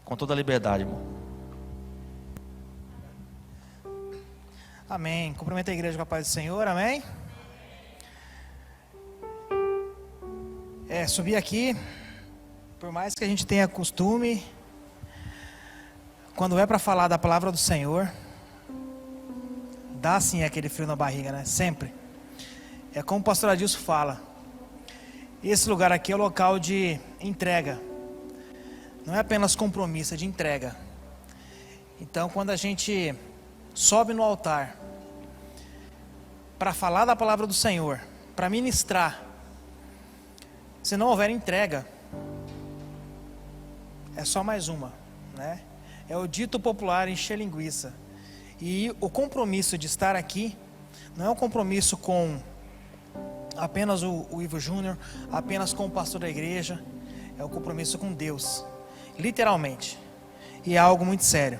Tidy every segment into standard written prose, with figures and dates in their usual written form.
Com toda a liberdade, irmão. Amém. Cumprimento a igreja com a paz do Senhor, amém? Subir aqui, por mais que a gente tenha costume, quando é para falar da palavra do Senhor, dá sim aquele frio na barriga, né? Sempre. É como o pastor Adilson fala, esse lugar aqui é o local de entrega, não é apenas compromisso, é de entrega. Então quando a gente sobe no altar para falar da palavra do Senhor, para ministrar, se não houver entrega, é só mais uma, né? É o dito popular encher linguiça. E o compromisso de estar aqui não é um compromisso com apenas o Ivo Júnior, apenas com o pastor da igreja, é um compromisso com Deus, literalmente, e é algo muito sério.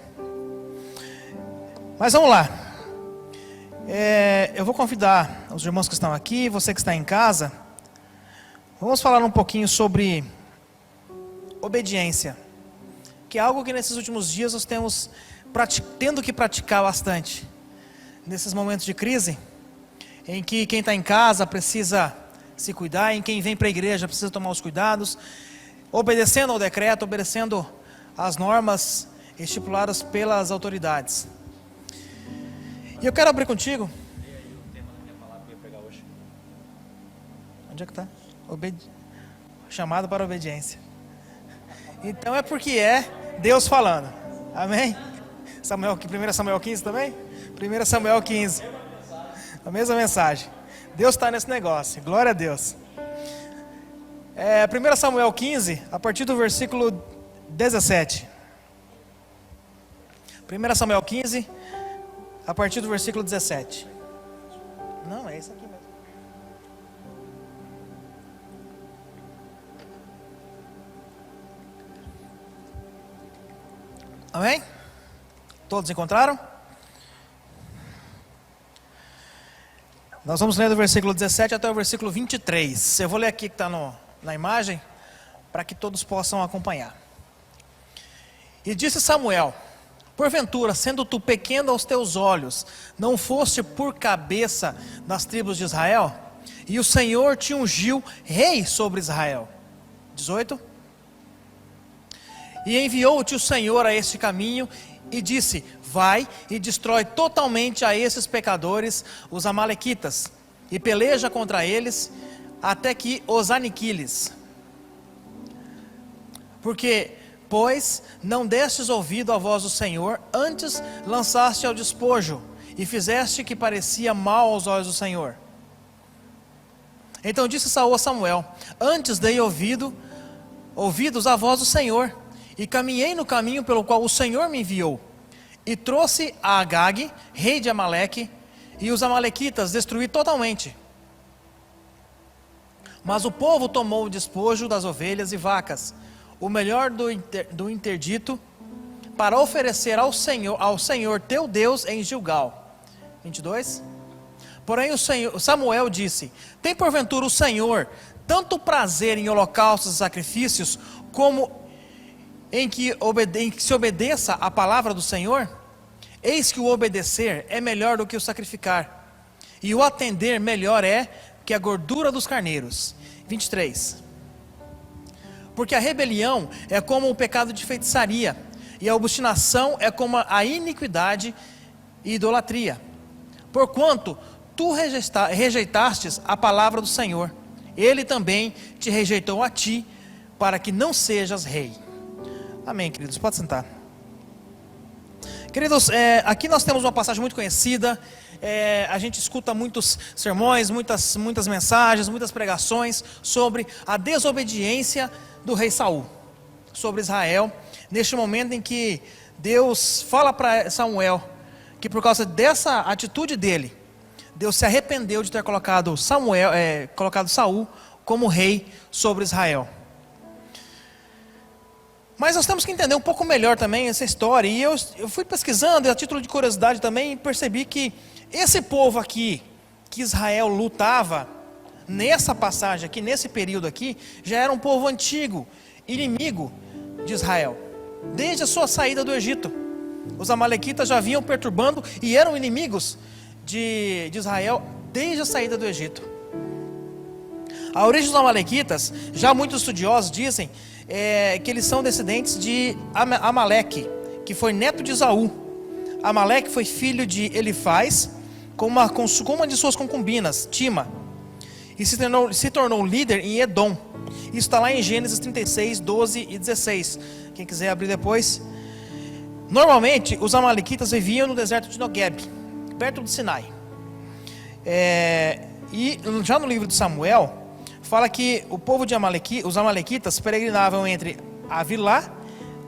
Mas vamos lá, eu vou convidar os irmãos que estão aqui, você que está em casa, vamos falar um pouquinho sobre obediência, que é algo que nesses últimos dias nós temos tendo que praticar bastante, nesses momentos de crise, em que quem está em casa precisa se cuidar, em quem vem para a igreja precisa tomar os cuidados, obedecendo ao decreto, obedecendo às normas estipuladas pelas autoridades. E eu quero abrir contigo. Onde é que está? Chamado para obediência. Então é porque é Deus falando. Amém? 1 Samuel 15 também? 1 Samuel 15. A mesma mensagem. Deus está nesse negócio. Glória a Deus. 1 Samuel 15, a partir do versículo 17. 1 Samuel 15, a partir do versículo 17. Não, é isso aqui mesmo. Amém? Todos encontraram? Nós vamos ler do versículo 17 até o versículo 23. Eu vou ler aqui que está na imagem, para que todos possam acompanhar. E disse Samuel: porventura, sendo tu pequeno aos teus olhos, não foste por cabeça das tribos de Israel? E o Senhor te ungiu rei sobre Israel. 18. E enviou-te o Senhor a este caminho, e disse: vai e destrói totalmente a esses pecadores, os amalequitas, e peleja contra eles, até que os aniquiles. Porque, pois, não destes ouvido à voz do Senhor, antes lançaste ao despojo, e fizeste que parecia mal aos olhos do Senhor. Então disse Saul a Samuel: antes dei ouvidos à voz do Senhor, e caminhei no caminho pelo qual o Senhor me enviou, e trouxe a Agag, rei de Amaleque, e os amalequitas destruí totalmente. Mas o povo tomou o despojo das ovelhas e vacas, o melhor do interdito, para oferecer ao Senhor teu Deus em Gilgal. 22. Porém Samuel disse: tem porventura o Senhor tanto prazer em holocaustos e sacrifícios, como em que se obedeça a palavra do Senhor? Eis que o obedecer é melhor do que o sacrificar, e o atender melhor é que a gordura dos carneiros. 23. Porque a rebelião é como o pecado de feitiçaria, e a obstinação é como a iniquidade e idolatria. Porquanto tu rejeitastes a palavra do Senhor, ele também te rejeitou a ti, para que não sejas rei. Amém, queridos, pode sentar. Queridos, aqui nós temos uma passagem muito conhecida, a gente escuta muitos sermões, muitas mensagens, muitas pregações sobre a desobediência do rei Saul, sobre Israel, neste momento em que Deus fala para Samuel, que por causa dessa atitude dele, Deus se arrependeu de ter colocado Saul como rei sobre Israel. Mas nós temos que entender um pouco melhor também essa história, e eu fui pesquisando, a título de curiosidade também, e percebi que esse povo aqui, que Israel lutava, nessa passagem aqui, nesse período aqui, já era um povo antigo, inimigo de Israel. desde a sua saída do Egito. Os amalequitas já vinham perturbando e eram inimigos de Israel desde a saída do Egito. A origem dos amalequitas, já muitos estudiosos dizem que eles são descendentes de Amaleque, que foi neto de Esaú. Amaleque foi filho de Elifaz, com uma de suas concubinas, Tima, e se tornou líder em Edom. Isso está lá em Gênesis 36, 12 e 16. Quem quiser abrir depois. Normalmente, os amalequitas viviam no deserto de Negueb, perto do Sinai. E já no livro de Samuel, fala que o povo os amalequitas peregrinavam entre Avilá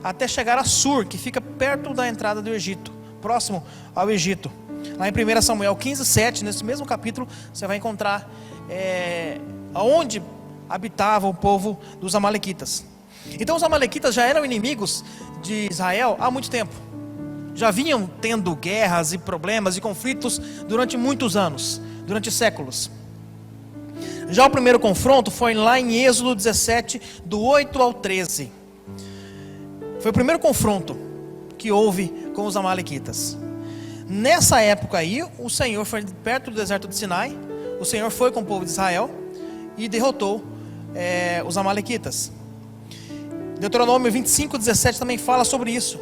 até chegar a Sur, que fica perto da entrada do Egito, próximo ao Egito. Lá em 1 Samuel 15, 7, nesse mesmo capítulo, você vai encontrar onde habitava o povo dos amalequitas. Então os amalequitas já eram inimigos de Israel há muito tempo. Já vinham tendo guerras e problemas e conflitos durante muitos anos, durante séculos. Já o primeiro confronto foi lá em Êxodo 17, do 8 ao 13. Foi o primeiro confronto que houve com os amalequitas. Nessa época aí, o Senhor foi perto do deserto de Sinai. O Senhor foi com o povo de Israel e derrotou os amalequitas. Deuteronômio 25, 17 também fala sobre isso.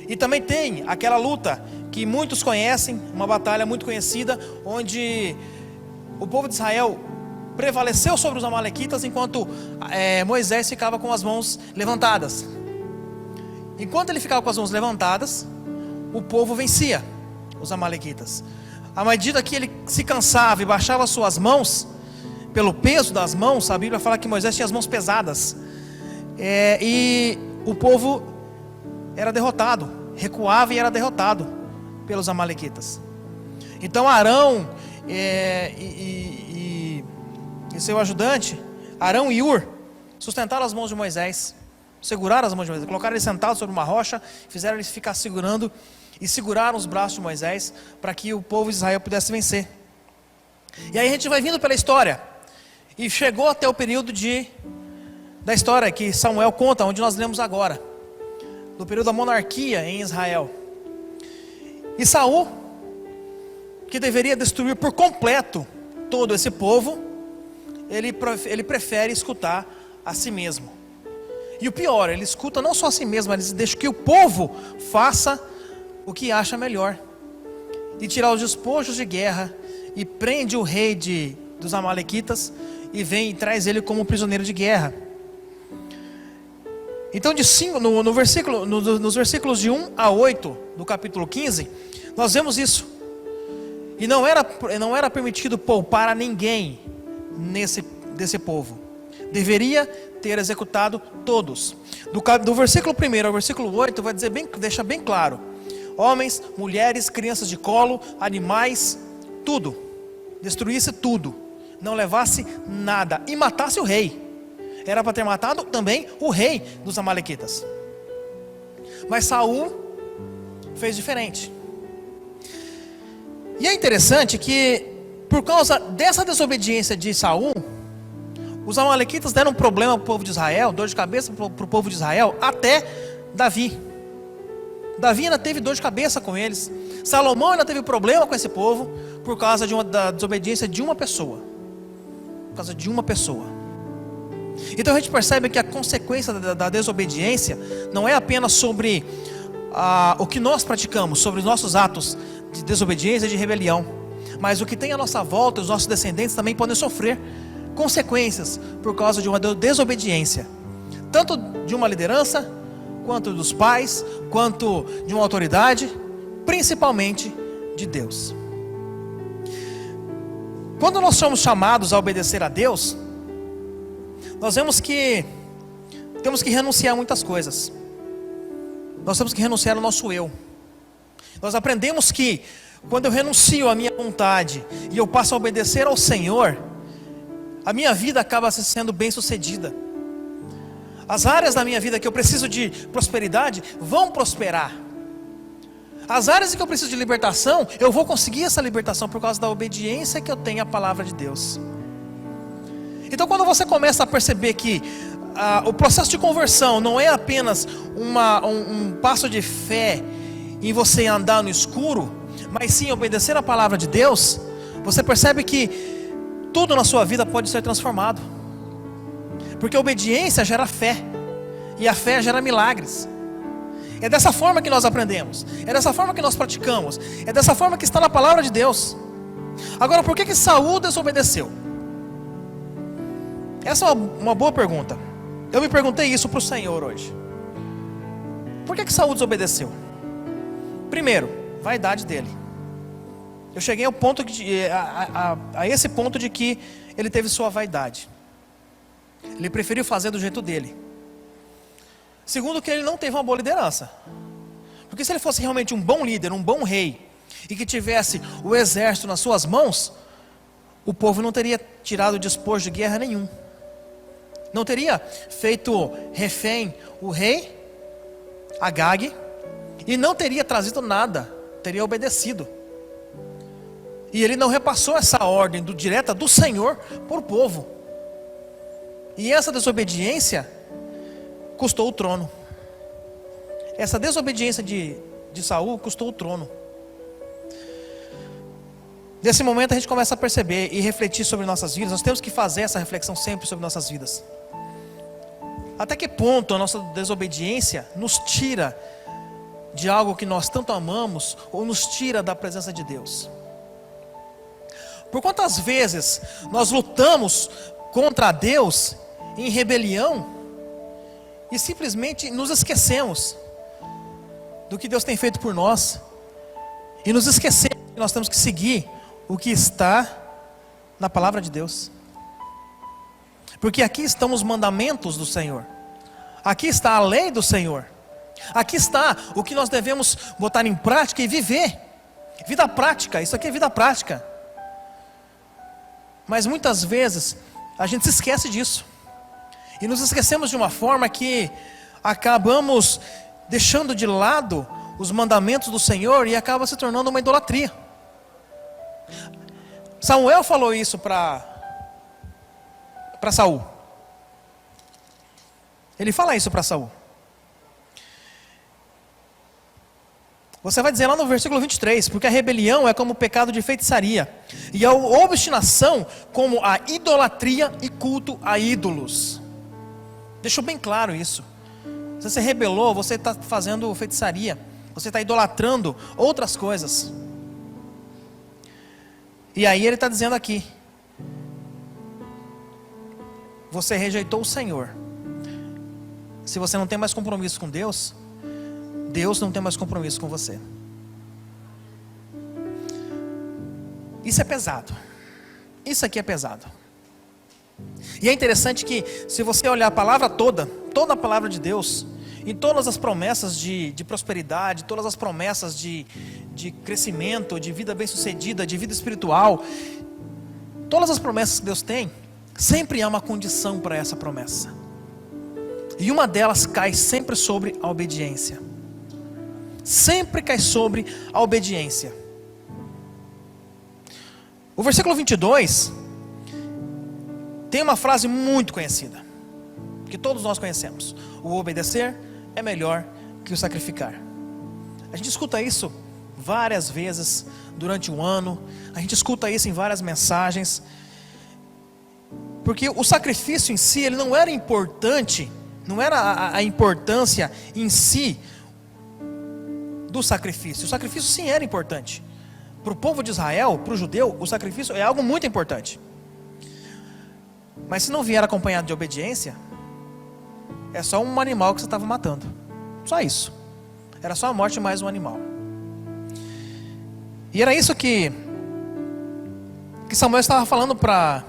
E também tem aquela luta que muitos conhecem, uma batalha muito conhecida, onde o povo de Israel prevaleceu sobre os amalequitas, enquanto Moisés ficava com as mãos levantadas. Enquanto ele ficava com as mãos levantadas, o povo vencia os amalequitas. À medida que ele se cansava e baixava suas mãos, pelo peso das mãos, a Bíblia fala que Moisés tinha as mãos pesadas, e o povo era derrotado, recuava e era derrotado pelos amalequitas. Então Arão e seu ajudante, Arão e Ur, sustentaram as mãos de Moisés, seguraram as mãos de Moisés, colocaram ele sentado sobre uma rocha, fizeram ele ficar segurando, e seguraram os braços de Moisés, para que o povo de Israel pudesse vencer. E aí a gente vai vindo pela história, e chegou até o período da história que Samuel conta, onde nós lemos agora, no período da monarquia em Israel. E Saul, que deveria destruir por completo todo esse povo, ele prefere escutar a si mesmo. E o pior, ele escuta não só a si mesmo, mas ele deixa que o povo faça o que acha melhor, e tirar os despojos de guerra, e prende o rei dos amalequitas, e vem e traz ele como prisioneiro de guerra. Então nos versículos de 1 a 8 do capítulo 15, nós vemos isso. E não era permitido poupar a ninguém desse povo. Deveria ter executado todos. Do versículo 1 ao versículo 8 vai deixa bem claro: homens, mulheres, crianças de colo, animais, tudo. Destruísse tudo, não levasse nada, e matasse o rei. Era para ter matado também o rei dos amalequitas. Mas Saul fez diferente. E é interessante que, por causa dessa desobediência de Saul, os amalequitas deram um problema para o povo de Israel, dor de cabeça para o povo de Israel, até Davi. Davi ainda teve dor de cabeça com eles. Salomão ainda teve problema com esse povo, por causa da desobediência de uma pessoa. Por causa de uma pessoa. Então a gente percebe que a consequência da desobediência não é apenas sobre o que nós praticamos, sobre os nossos atos de desobediência e de rebelião, mas o que tem à nossa volta, os nossos descendentes também podem sofrer consequências por causa de uma desobediência, tanto de uma liderança, quanto dos pais, quanto de uma autoridade, principalmente de Deus. Quando nós somos chamados a obedecer a Deus, nós vemos que temos que renunciar a muitas coisas. Nós temos que renunciar ao nosso eu. Nós aprendemos que quando eu renuncio à minha vontade e eu passo a obedecer ao Senhor, a minha vida acaba sendo bem sucedida. As áreas da minha vida que eu preciso de prosperidade vão prosperar. As áreas em que eu preciso de libertação, eu vou conseguir essa libertação por causa da obediência que eu tenho à palavra de Deus. Então quando você começa a perceber que o processo de conversão não é apenas um passo de fé em você andar no escuro, mas sim obedecer a palavra de Deus, você percebe que tudo na sua vida pode ser transformado. Porque a obediência gera fé, e a fé gera milagres. É dessa forma que nós aprendemos, é dessa forma que nós praticamos, é dessa forma que está na palavra de Deus. Agora, por que Saul desobedeceu? Essa é uma boa pergunta. Eu me perguntei isso para o Senhor hoje. Por que Saul desobedeceu? Primeiro, vaidade dele. Eu cheguei ao ponto a esse ponto de que ele teve sua vaidade. Ele preferiu fazer do jeito dele. Segundo, que ele não teve uma boa liderança. Porque se ele fosse realmente um bom líder, um bom rei, e que tivesse o exército nas suas mãos, o povo não teria tirado despojo de guerra nenhum. Não teria feito refém o rei Agag, e não teria trazido nada, teria obedecido. E ele não repassou essa ordem direta do Senhor para o povo. E essa desobediência custou o trono. Essa desobediência de Saul custou o trono. Nesse momento a gente começa a perceber e refletir sobre nossas vidas. Nós temos que fazer essa reflexão sempre sobre nossas vidas. Até que ponto a nossa desobediência nos tira de algo que nós tanto amamos, ou nos tira da presença de Deus? Por quantas vezes nós lutamos contra Deus em rebelião e simplesmente nos esquecemos do que Deus tem feito por nós, e nos esquecemos que nós temos que seguir o que está na palavra de Deus? Porque aqui estão os mandamentos do Senhor, aqui está a lei do Senhor, aqui está o que nós devemos botar em prática e viver. Vida prática, isso aqui é vida prática. Mas muitas vezes a gente se esquece disso, e nos esquecemos de uma forma que acabamos deixando de lado os mandamentos do Senhor, e acaba se tornando uma idolatria. Samuel falou isso para Saul. Ele fala isso para Saul. Você vai dizer lá no versículo 23, porque a rebelião é como o pecado de feitiçaria, e a obstinação como a idolatria e culto a ídolos. Deixou bem claro isso. Se você rebelou, você está fazendo feitiçaria, você está idolatrando outras coisas. E aí ele está dizendo aqui: você rejeitou o Senhor. Se você não tem mais compromisso com Deus, Deus não tem mais compromisso com você. Isso é pesado. Isso aqui é pesado. E é interessante que, se você olhar a palavra toda a palavra de Deus, em todas as promessas de prosperidade, todas as promessas de crescimento, de vida bem-sucedida, de vida espiritual, todas as promessas que Deus tem, sempre há uma condição para essa promessa. E uma delas cai sempre sobre a obediência. Sempre cai sobre a obediência. O versículo 22 tem uma frase muito conhecida, que todos nós conhecemos: o obedecer é melhor que o sacrificar. A gente escuta isso várias vezes durante o ano, a gente escuta isso em várias mensagens, porque o sacrifício em si, ele não era importante, não era a importância em si do sacrifício. O sacrifício sim era importante. Para o povo de Israel, para o judeu, o sacrifício é algo muito importante. Mas se não vier acompanhado de obediência, é só um animal que você estava matando. Só isso. Era só a morte mais um animal. E era isso que Samuel estava falando para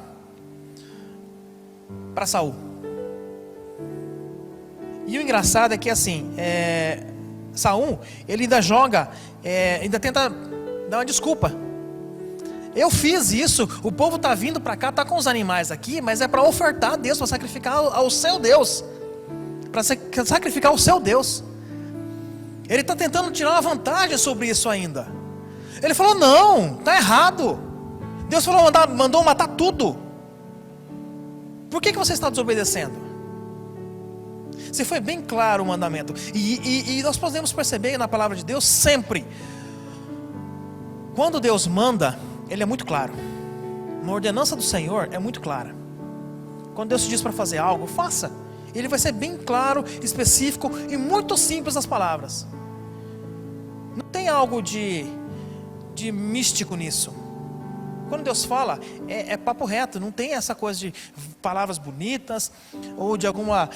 Saul. E o engraçado é que assim, Saul, ele ainda joga, ainda tenta dar uma desculpa. Eu fiz isso, o povo está vindo para cá, está com os animais aqui, mas é para ofertar a Deus, para sacrificar ao seu Deus, para sacrificar o seu Deus. Ele está tentando tirar uma vantagem sobre isso ainda. Ele falou: não, está errado. Deus mandou matar tudo. Por que você está desobedecendo? Se foi bem claro o mandamento. E nós podemos perceber na palavra de Deus sempre. Quando Deus manda, Ele é muito claro. Uma ordenança do Senhor é muito clara. Quando Deus te diz para fazer algo, faça. Ele vai ser bem claro, específico e muito simples nas palavras. Não tem algo de místico nisso. Quando Deus fala, é papo reto. Não tem essa coisa de palavras bonitas ou de alguma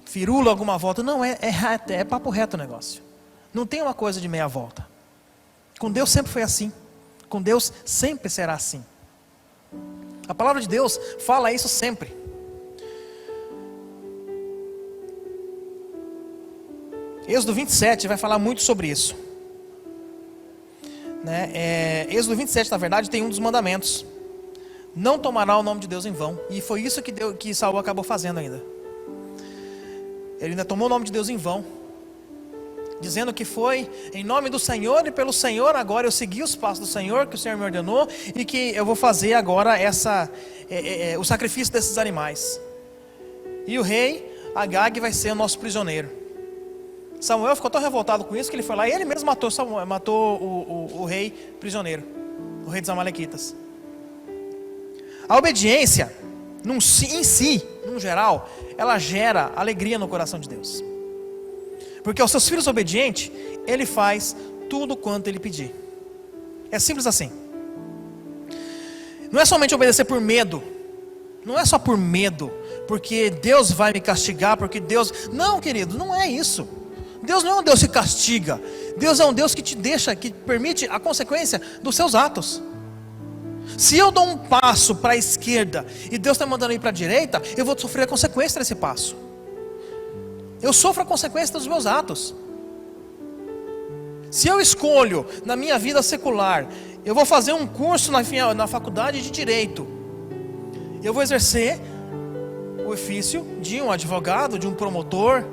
firula, alguma volta. Não, é papo reto o negócio. Não tem uma coisa de meia volta. Com Deus sempre foi assim. Com Deus sempre será assim. A palavra de Deus fala isso sempre. Êxodo 27 vai falar muito sobre isso. Êxodo 27, na verdade, tem um dos mandamentos. Não tomará o nome de Deus em vão. E foi isso que Saul acabou fazendo ainda. Ele ainda tomou o nome de Deus em vão, dizendo que foi em nome do Senhor e pelo Senhor agora eu segui os passos do Senhor que o Senhor me ordenou e que eu vou fazer agora o sacrifício desses animais. E o rei Agag vai ser o nosso prisioneiro. Samuel ficou tão revoltado com isso que ele foi lá e ele mesmo matou o rei prisioneiro, o rei dos amalequitas. A obediência em si, no geral, ela gera alegria no coração de Deus. Porque aos seus filhos obedientes, Ele faz tudo quanto Ele pedir. É simples assim. Não é somente obedecer por medo. Não é só por medo, porque Deus vai me castigar, porque Deus... Não, querido, não é isso. Deus não é um Deus que castiga. Deus é um Deus que te deixa, que permite a consequência dos seus atos. Se eu dou um passo para a esquerda e Deus está mandando ir para a direita, eu vou sofrer a consequência desse passo. Eu sofro a consequência dos meus atos. Se eu escolho na minha vida secular, eu vou fazer um curso na faculdade de Direito, eu vou exercer o ofício de um advogado, de um promotor.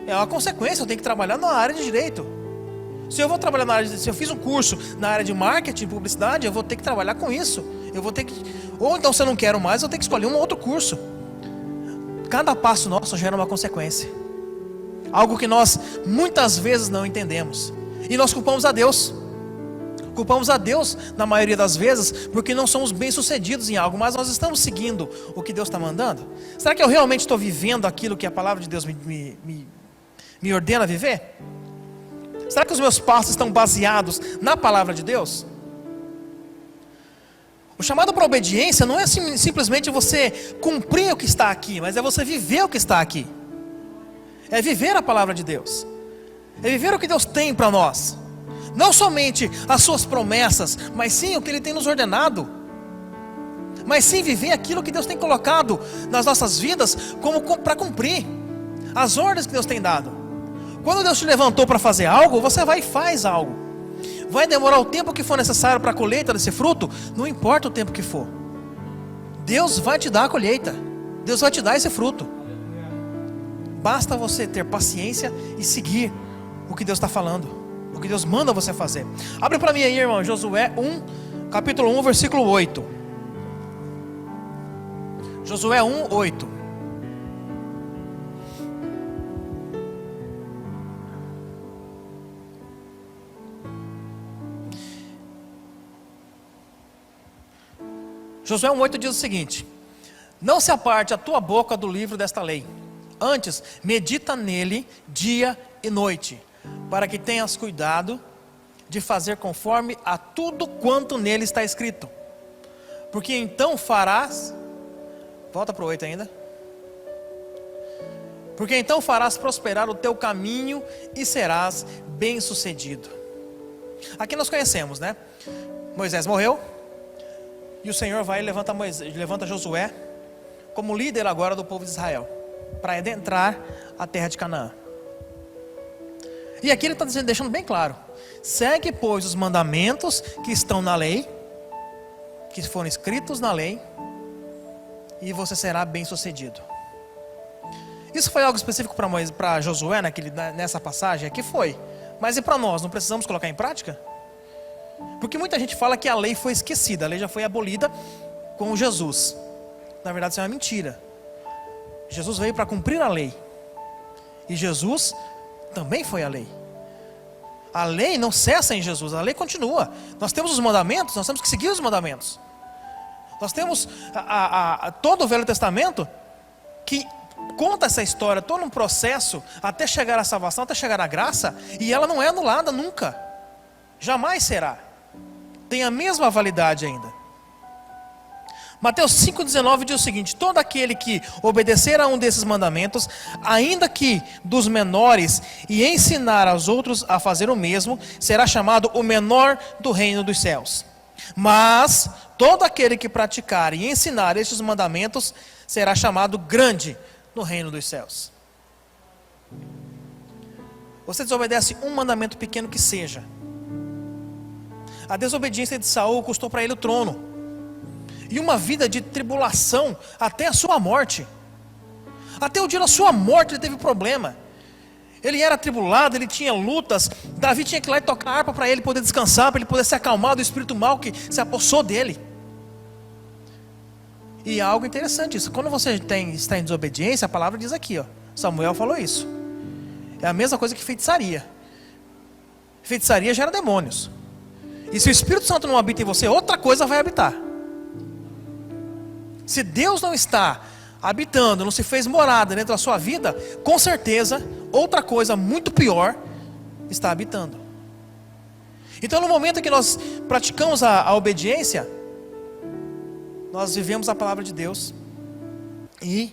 É uma consequência, eu tenho que trabalhar na área de Direito. Se eu vou trabalhar na área se eu fiz um curso na área de marketing, publicidade, eu vou ter que trabalhar com isso. Eu vou ter que, ou então se eu não quero mais, eu tenho que escolher um outro curso. Cada passo nosso gera uma consequência. Algo que nós muitas vezes não entendemos. E nós culpamos a Deus. Culpamos a Deus na maioria das vezes porque não somos bem-sucedidos em algo, mas nós estamos seguindo o que Deus está mandando? Será que eu realmente estou vivendo aquilo que a palavra de Deus me ordena a viver? Será que os meus passos estão baseados na palavra de Deus? O chamado para a obediência não é simplesmente você cumprir o que está aqui, mas é você viver o que está aqui. É viver a palavra de Deus. É viver o que Deus tem para nós. Não somente as suas promessas, mas sim o que Ele tem nos ordenado. Mas sim viver aquilo que Deus tem colocado nas nossas vidas como para cumprir as ordens que Deus tem dado. Quando Deus te levantou para fazer algo, você vai e faz algo. Vai demorar o tempo que for necessário para a colheita desse fruto, não importa o tempo que for. Deus vai te dar a colheita. Deus vai te dar esse fruto. Basta você ter paciência e seguir o que Deus está falando, o que Deus manda você fazer. Abre para mim aí, irmão, Josué 1, capítulo 1, versículo 8. Josué 1, 8. Josué 1,8 diz o seguinte: não se aparte a tua boca do livro desta lei, antes medita nele dia e noite, para que tenhas cuidado de fazer conforme a tudo quanto nele está escrito, porque então farás, volta para o 8 ainda, porque então farás prosperar o teu caminho e serás bem sucedido. Aqui nós conhecemos, né? Moisés morreu, e o Senhor vai e levanta Josué como líder agora do povo de Israel, para adentrar a terra de Canaã. E aqui ele está deixando bem claro: segue, pois, os mandamentos que estão na lei, que foram escritos na lei, e você será bem sucedido. Isso foi algo específico para Josué nessa passagem? Aqui foi. Mas e para nós? Não precisamos colocar em prática? Porque muita gente fala que a lei foi esquecida, a lei já foi abolida com Jesus. Na verdade isso é uma mentira. Jesus veio para cumprir a lei. E Jesus também foi a lei. A lei não cessa em Jesus, a lei continua. Nós temos os mandamentos, nós temos que seguir os mandamentos. Nós temos todo o Velho Testamento que conta essa história, todo um processo até chegar à salvação, até chegar à graça, e ela não é anulada nunca. Jamais será. Tem a mesma validade ainda. Mateus 5,19 diz o seguinte: todo aquele que obedecer a um desses mandamentos, ainda que dos menores, e ensinar aos outros a fazer o mesmo, será chamado o menor do reino dos céus. Mas todo aquele que praticar e ensinar estes mandamentos, será chamado grande no reino dos céus. Você desobedece um mandamento pequeno que seja. A desobediência de Saul custou para ele o trono. E uma vida de tribulação até a sua morte. Até o dia da sua morte ele teve problema. Ele era atribulado, ele tinha lutas. Davi tinha que ir lá e tocar a harpa para ele poder descansar, para ele poder se acalmar do espírito mal que se apossou dele. E algo interessante isso. Quando você está em desobediência, a palavra diz aqui, ó, Samuel falou isso. É a mesma coisa que feitiçaria. Feitiçaria gera demônios. E se o Espírito Santo não habita em você, outra coisa vai habitar. Se Deus não está habitando, não se fez morada dentro da sua vida, com certeza, outra coisa muito pior está habitando. Então, no momento em que nós praticamos a obediência, nós vivemos a palavra de Deus e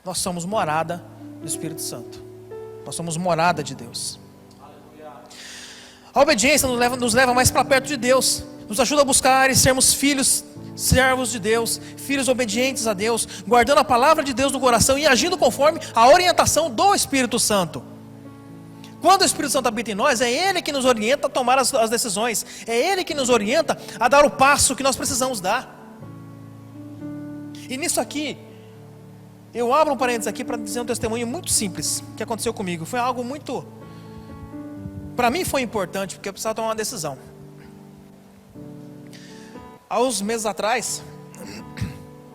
nós somos morada do Espírito Santo. Nós somos morada de Deus. A obediência nos leva mais para perto de Deus, nos ajuda a buscar e sermos filhos, servos de Deus, filhos obedientes a Deus, guardando a palavra de Deus no coração e agindo conforme a orientação do Espírito Santo. Quando o Espírito Santo habita em nós, é Ele que nos orienta a tomar as decisões, é Ele que nos orienta a dar o passo que nós precisamos dar. E nisso aqui, eu abro um parênteses aqui para dizer um testemunho muito simples que aconteceu comigo. Foi algo muito, para mim foi importante, porque eu precisava tomar uma decisão. Há uns meses atrás,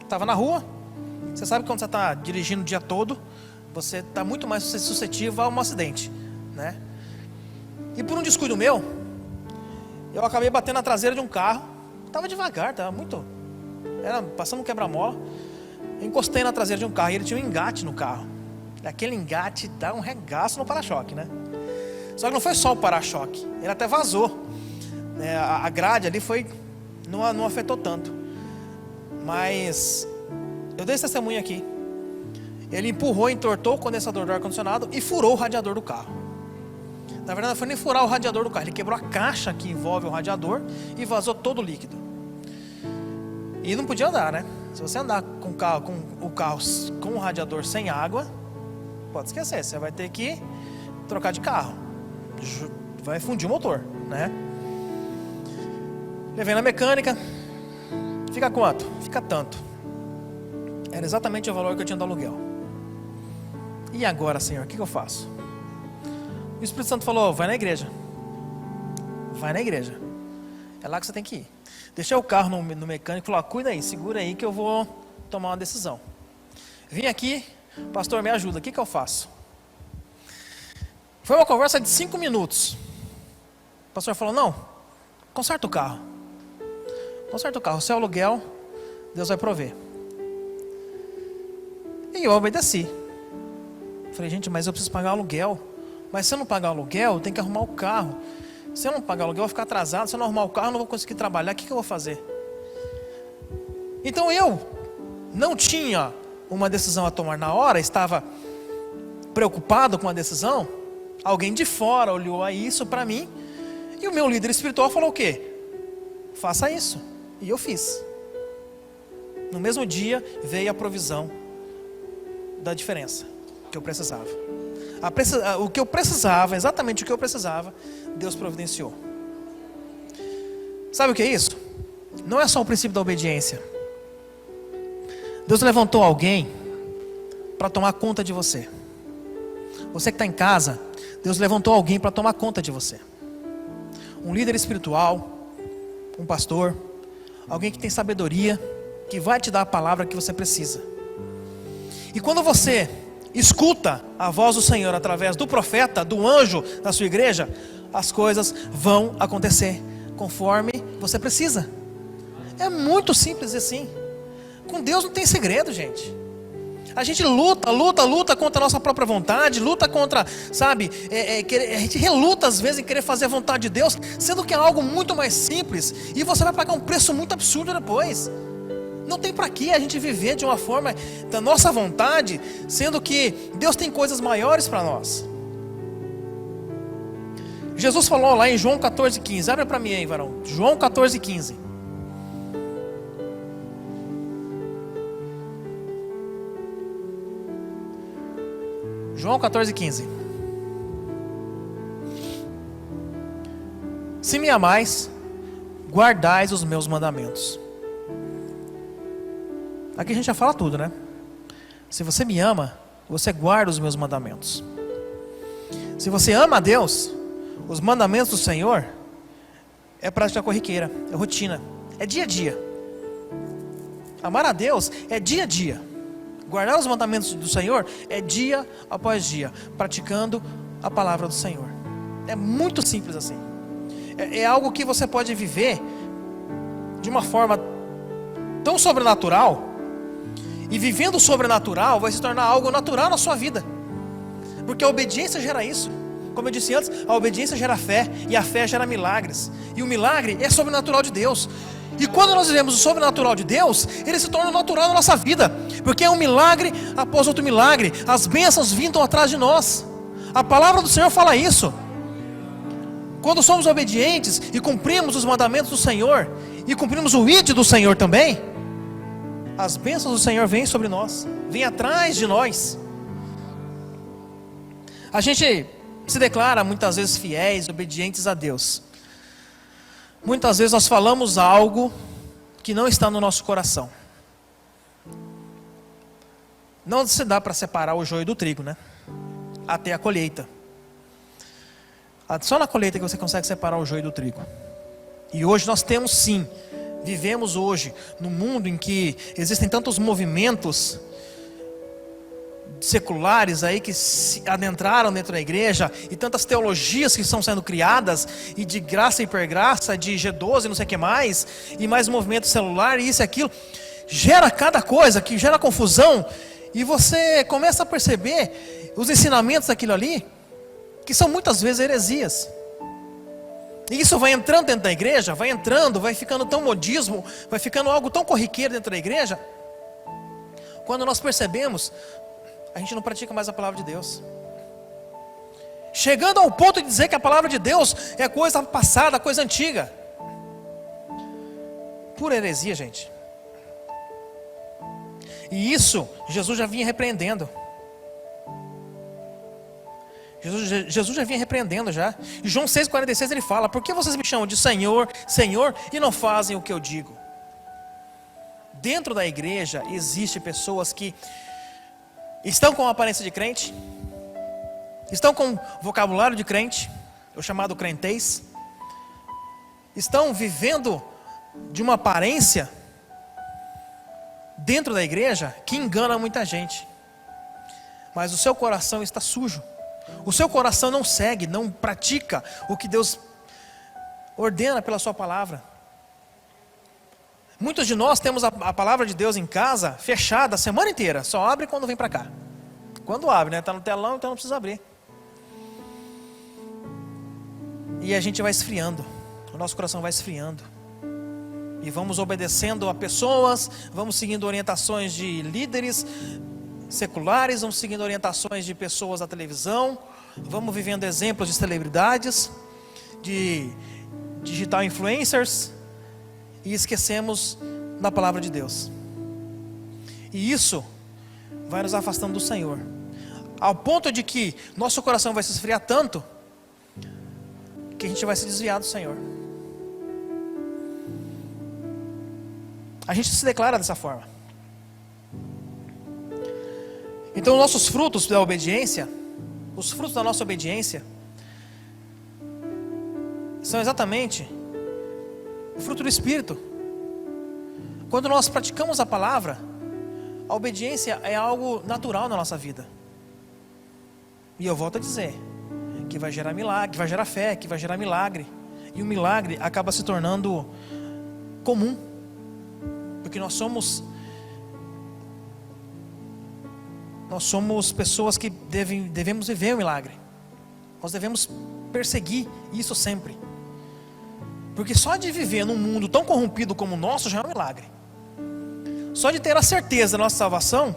estava na rua. Você sabe que quando você está dirigindo o dia todo, você está muito mais suscetível a um acidente, né? E por um descuido meu, eu acabei batendo na traseira de um carro. Estava devagar, era passando um quebra-mola. Eu encostei na traseira de um carro e ele tinha um engate no carro. E aquele engate dá um regaço no para-choque, né? Só que não foi só o para-choque, ele até vazou. A grade ali não afetou tanto. Mas eu dei esse testemunho aqui. Ele empurrou, entortou o condensador do ar-condicionado e furou o radiador do carro. Na verdade não foi nem furar o radiador do carro, ele quebrou a caixa que envolve o radiador e vazou todo o líquido. E não podia andar, né? Se você andar com o carro com o radiador sem água, pode esquecer, você vai ter que trocar de carro. Vai fundir o motor, né? Levei na mecânica. Fica quanto? Fica tanto. Era exatamente o valor que eu tinha do aluguel. E agora, Senhor, o que eu faço? O Espírito Santo falou: vai na igreja. Vai na igreja. É lá que você tem que ir. Deixei o carro no mecânico e falou: cuida aí, segura aí que eu vou tomar uma decisão. Vim aqui, pastor, me ajuda, o que eu faço? Foi uma conversa de 5 minutos. O pastor falou: não, conserta o carro. Conserta o carro, seu aluguel, Deus vai prover. E eu obedeci. Falei: gente, mas eu preciso pagar o aluguel. Mas se eu não pagar o aluguel, eu tenho que arrumar o carro. Se eu não pagar o aluguel, eu vou ficar atrasado. Se eu não arrumar o carro, eu não vou conseguir trabalhar. O que eu vou fazer? Então eu não tinha uma decisão a tomar na hora. Estava preocupado com a decisão. Alguém de fora olhou a isso para mim. E o meu líder espiritual falou o quê? Faça isso. E eu fiz. No mesmo dia veio a provisão da diferença que eu precisava. O que eu precisava, exatamente o que eu precisava, Deus providenciou. Sabe o que é isso? Não é só o princípio da obediência. Deus levantou alguém para tomar conta de você. Você que está em casa, Deus levantou alguém para tomar conta de você. Um líder espiritual, um pastor, alguém que tem sabedoria, que vai te dar a palavra que você precisa. E quando você escuta a voz do Senhor através do profeta, do anjo da sua igreja, as coisas vão acontecer conforme você precisa. É muito simples assim. Com Deus não tem segredo, gente. A gente luta contra a nossa própria vontade, luta contra, sabe, a gente reluta às vezes em querer fazer a vontade de Deus, sendo que é algo muito mais simples, e você vai pagar um preço muito absurdo depois. Não tem para que a gente viver de uma forma da nossa vontade, sendo que Deus tem coisas maiores para nós. Jesus falou lá em João 14,15, abre para mim aí, varão, João 14,15. João 14,15. Se me amais, guardais os meus mandamentos. Aqui a gente já fala tudo, né? Se você me ama, você guarda os meus mandamentos. Se você ama a Deus, os mandamentos do Senhor é prática corriqueira, é rotina, é dia a dia. Amar a Deus é dia a dia. Guardar os mandamentos do Senhor é dia após dia, praticando a palavra do Senhor. É muito simples assim. É algo que você pode viver de uma forma tão sobrenatural, e vivendo o sobrenatural vai se tornar algo natural na sua vida, porque a obediência gera isso. Como eu disse antes, a obediência gera fé, e a fé gera milagres, e o milagre é sobrenatural de Deus. E quando nós vivemos o sobrenatural de Deus, ele se torna natural na nossa vida, porque é um milagre após outro milagre, as bênçãos vintam atrás de nós. A palavra do Senhor fala isso. Quando somos obedientes e cumprimos os mandamentos do Senhor, e cumprimos o ID do Senhor também, as bênçãos do Senhor vêm sobre nós, vêm atrás de nós. A gente se declara muitas vezes fiéis, obedientes a Deus. Muitas vezes nós falamos algo que não está no nosso coração. Não se dá para separar o joio do trigo, né? Até a colheita. Só na colheita que você consegue separar o joio do trigo. E hoje nós temos sim, vivemos hoje num mundo em que existem tantos movimentos seculares aí que se adentraram dentro da igreja, e tantas teologias que estão sendo criadas, e de graça e hipergraça, de G12 não sei o que mais, e mais movimento celular, e isso e aquilo, gera cada coisa que gera confusão, e você começa a perceber os ensinamentos daquilo ali, que são muitas vezes heresias. E isso vai entrando dentro da igreja, vai entrando, vai ficando tão modismo, vai ficando algo tão corriqueiro dentro da igreja. Quando nós percebemos, a gente não pratica mais a palavra de Deus, chegando ao ponto de dizer que a palavra de Deus é coisa passada, coisa antiga. Pura heresia, gente. E isso Jesus já vinha repreendendo. Jesus já vinha repreendendo já. Em João 6,46 ele fala: por que vocês me chamam de Senhor, Senhor, e não fazem o que eu digo? Dentro da igreja existem pessoas que estão com a aparência de crente, estão com vocabulário de crente, o chamado crentez, estão vivendo de uma aparência dentro da igreja que engana muita gente, mas o seu coração está sujo, o seu coração não segue, não pratica o que Deus ordena pela sua palavra. Muitos de nós temos a palavra de Deus em casa fechada a semana inteira, só abre quando vem para cá. Quando abre, né? Está no telão, então não precisa abrir. E a gente vai esfriando, o nosso coração vai esfriando. E vamos obedecendo a pessoas, vamos seguindo orientações de líderes seculares, vamos seguindo orientações de pessoas da televisão, vamos vivendo exemplos de celebridades, de digital influencers, e esquecemos da palavra de Deus. E isso vai nos afastando do Senhor, ao ponto de que nosso coração vai se esfriar tanto que a gente vai se desviar do Senhor. A gente se declara dessa forma. Então nossos frutos da obediência, os frutos da nossa obediência, são exatamente o fruto do Espírito. Quando nós praticamos a palavra, A obediência é algo natural na nossa vida. E eu volto a dizer que vai gerar milagre, que vai gerar fé, que vai gerar milagre. E o milagre acaba se tornando comum. Porque nós somos pessoas que devemos viver o milagre. Nós devemos perseguir isso sempre. Porque só de viver num mundo tão corrompido como o nosso já é um milagre. Só de ter a certeza da nossa salvação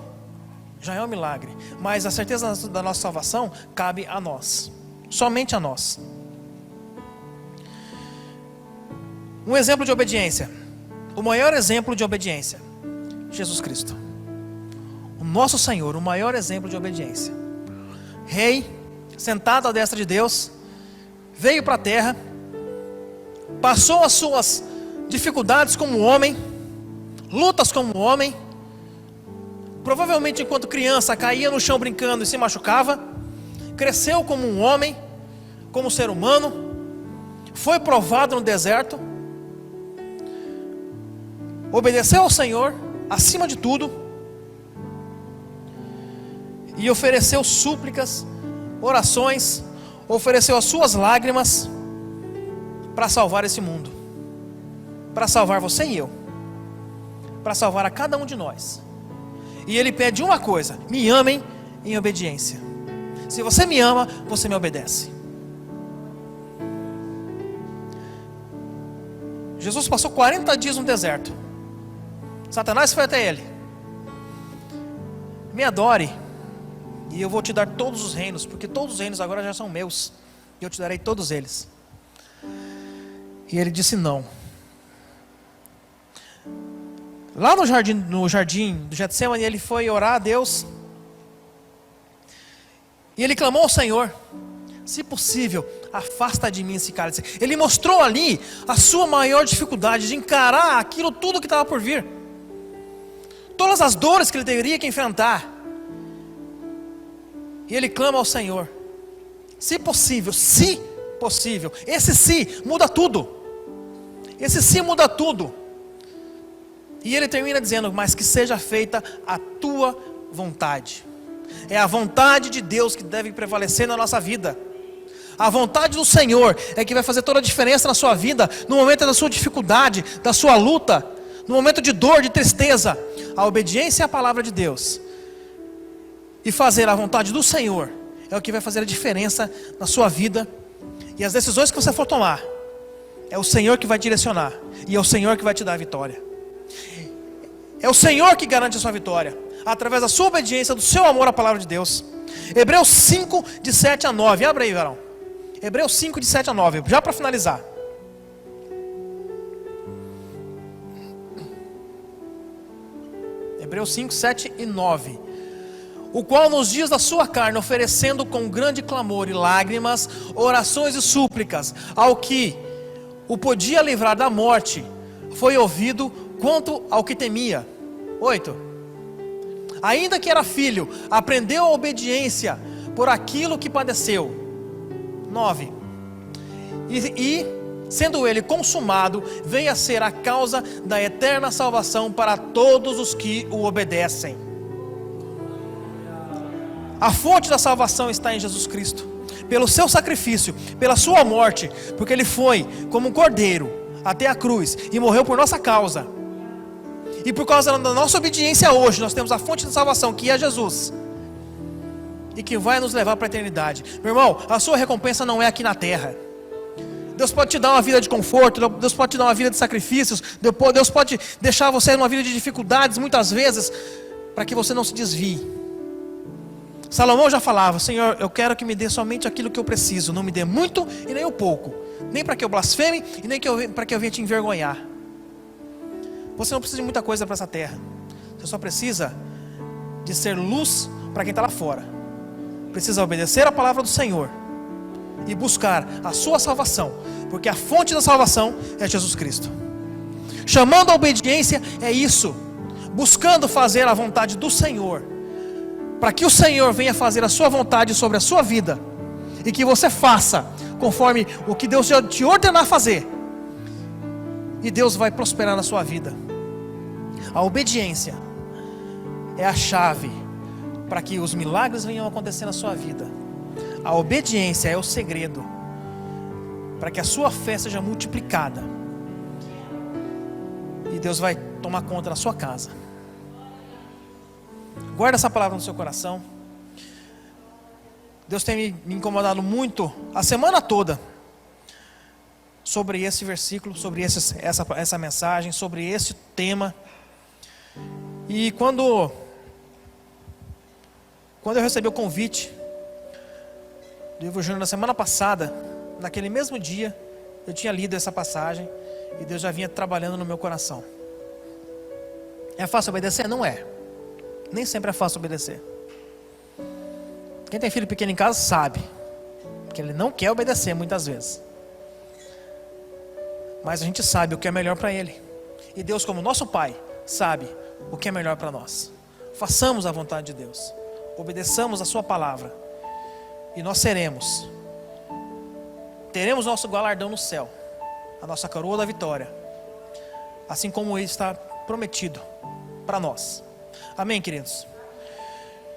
já é um milagre. Mas a certeza da nossa salvação cabe a nós. Somente a nós. Um exemplo de obediência. O maior exemplo de obediência. Jesus Cristo. O nosso Senhor, o maior exemplo de obediência. Rei, sentado à destra de Deus, veio para a terra, passou as suas dificuldades como homem, lutas como homem. Provavelmente enquanto criança caía no chão brincando e se machucava. Cresceu como um homem, como ser humano. Foi provado no deserto. Obedeceu ao Senhor, acima de tudo. E ofereceu súplicas, orações, ofereceu as suas lágrimas para salvar esse mundo. Para salvar você e eu. Para salvar a cada um de nós. E Ele pede uma coisa: me amem em obediência. Se você me ama, você me obedece. Jesus passou 40 dias no deserto. Satanás foi até Ele: me adore, e eu vou te dar todos os reinos, porque todos os reinos agora já são meus, e eu te darei todos eles. E Ele disse não. Lá no jardim do Getsemane, Ele foi orar a Deus. E Ele clamou ao Senhor: se possível, afasta de mim esse cálice. Ele mostrou ali a sua maior dificuldade de encarar aquilo tudo que estava por vir. Todas as dores que Ele teria que enfrentar. E Ele clama ao Senhor: se possível, esse se muda tudo. Esse se muda tudo. E Ele termina dizendo: mas que seja feita a tua vontade. É a vontade de Deus que deve prevalecer na nossa vida. A vontade do Senhor é que vai fazer toda a diferença na sua vida, no momento da sua dificuldade, da sua luta, no momento de dor, de tristeza. A obediência à palavra de Deus e fazer a vontade do Senhor é o que vai fazer a diferença na sua vida. E as decisões que você for tomar, é o Senhor que vai direcionar, e é o Senhor que vai te dar a vitória. É o Senhor que garante a sua vitória, através da sua obediência, do seu amor à palavra de Deus. Hebreus 5, de 7 a 9. Abre aí, varão. Hebreus 5, de 7 a 9. Já para finalizar. Hebreus 5, 7 e 9. O qual nos dias da sua carne, oferecendo com grande clamor e lágrimas, orações e súplicas, ao que o podia livrar da morte, foi ouvido quanto ao que temia. 8. Ainda que era filho, aprendeu a obediência por aquilo que padeceu. 9. E sendo ele consumado, veio a ser a causa da eterna salvação para todos os que o obedecem. A fonte da salvação está em Jesus Cristo, pelo seu sacrifício, pela sua morte, porque Ele foi como um cordeiro até a cruz e morreu por nossa causa. E por causa da nossa obediência hoje, nós temos a fonte da salvação, que é Jesus, e que vai nos levar para a eternidade. Meu irmão, a sua recompensa não é aqui na terra. Deus pode te dar uma vida de conforto, Deus pode te dar uma vida de sacrifícios, Deus pode deixar você numa vida de dificuldades muitas vezes, para que você não se desvie. Salomão já falava: Senhor, eu quero que me dê somente aquilo que eu preciso, não me dê muito e nem o pouco, nem para que eu blasfeme e nem para que eu venha te envergonhar. Você não precisa de muita coisa para essa terra, você só precisa de ser luz para quem está lá fora. Precisa obedecer a palavra do Senhor e buscar a sua salvação, porque a fonte da salvação é Jesus Cristo. Chamando a obediência é isso, buscando fazer a vontade do Senhor, para que o Senhor venha fazer a sua vontade sobre a sua vida, e que você faça conforme o que Deus te ordenar fazer, e Deus vai prosperar na sua vida. A obediência é a chave para que os milagres venham acontecer na sua vida. A obediência é o segredo para que a sua fé seja multiplicada. E Deus vai tomar conta da sua casa. Guarda essa palavra no seu coração. Deus tem me incomodado muito a semana toda sobre esse versículo, sobre essa mensagem, sobre esse tema. E quando eu recebi o convite do Ivo Júnior na semana passada, naquele mesmo dia, eu tinha lido essa passagem e Deus já vinha trabalhando no meu coração. É fácil obedecer? Não é. Nem sempre é fácil obedecer. Quem tem filho pequeno em casa sabe que ele não quer obedecer muitas vezes. Mas a gente sabe o que é melhor para ele. E Deus, como nosso Pai, sabe o que é melhor para nós. Façamos a vontade de Deus. Obedeçamos a sua palavra. E nós teremos nosso galardão no céu. A nossa coroa da vitória. Assim como ele está prometido para nós. Amém, queridos?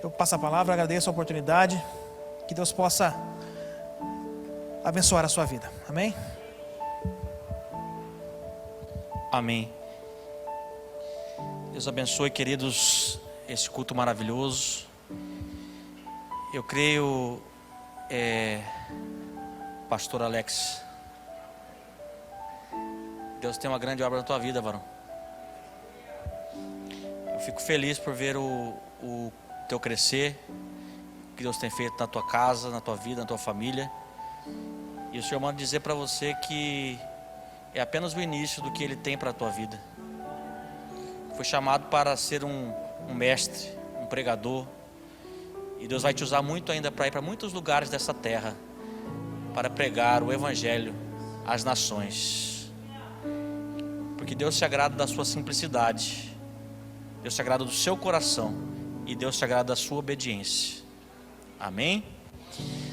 Eu passo a palavra, agradeço a oportunidade. Que Deus possa abençoar a sua vida. Amém? Amém. Deus abençoe, queridos, esse culto maravilhoso. Eu creio, Pastor Alex, Deus tem uma grande obra na tua vida, varão. Eu fico feliz por ver o teu crescer, o que Deus tem feito na tua casa, na tua vida, na tua família. E o Senhor manda dizer para você que é apenas o início do que Ele tem para a tua vida. Foi chamado para ser um mestre, um pregador. E Deus vai te usar muito ainda para ir para muitos lugares dessa terra, para pregar o Evangelho às nações. Porque Deus se agrada da sua simplicidade, Deus se agrada do seu coração, e Deus se agrada da sua obediência. Amém?